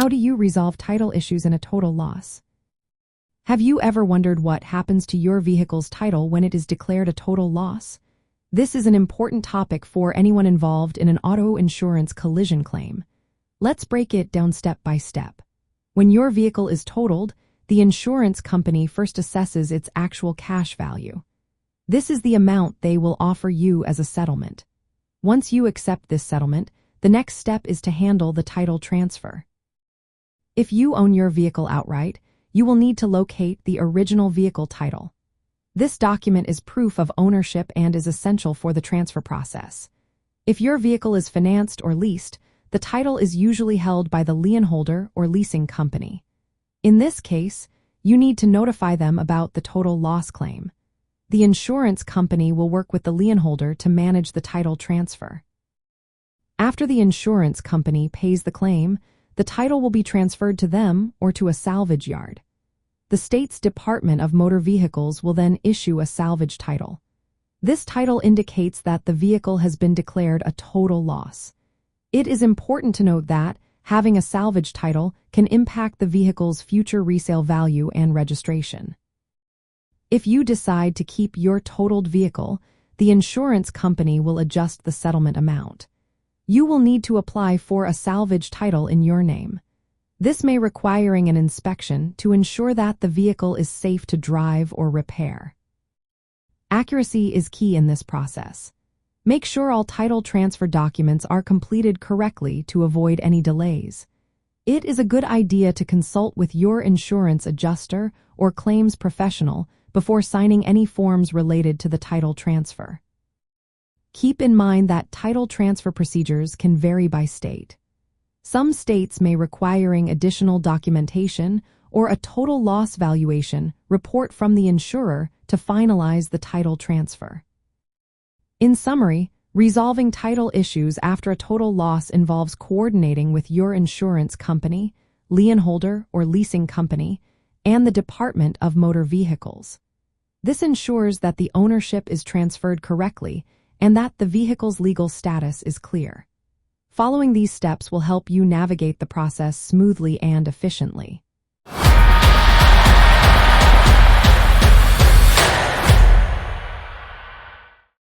How do you resolve title issues in a total loss? Have you ever wondered what happens to your vehicle's title when it is declared a total loss? This is an important topic for anyone involved in an auto insurance collision claim. Let's break it down step by step. When your vehicle is totaled, the insurance company first assesses its actual cash value. This is the amount they will offer you as a settlement. Once you accept this settlement, the next step is to handle the title transfer. If you own your vehicle outright, you will need to locate the original vehicle title. This document is proof of ownership and is essential for the transfer process. If your vehicle is financed or leased, the title is usually held by the Lienholder or leasing company. In this case, you need to notify them about the total loss claim. The insurance company will work with the Lienholder to manage the title transfer. After the insurance company pays the claim, the title will be transferred to them or to a salvage yard. The state's Department of Motor Vehicles will then issue a salvage title. This title indicates that the vehicle has been declared a total loss. It is important to note that having a salvage title can impact the vehicle's future resale value and registration. If you decide to keep your totaled vehicle, the insurance company will adjust the settlement amount. You will need to apply for a salvage title in your name. This may require an inspection to ensure that the vehicle is safe to drive or repair. Accuracy is key in this process. Make sure all title transfer documents are completed correctly to avoid any delays. It is a good idea to consult with your insurance adjuster or claims professional before signing any forms related to the title transfer. Keep in mind that title transfer procedures can vary by state. Some states may require additional documentation or a total loss valuation report from the insurer to finalize the title transfer. In summary, resolving title issues after a total loss involves coordinating with your insurance company, Lienholder or leasing company, and the Department of Motor Vehicles. This ensures that the ownership is transferred correctly and that the vehicle's legal status is clear. Following these steps will help you navigate the process smoothly and efficiently.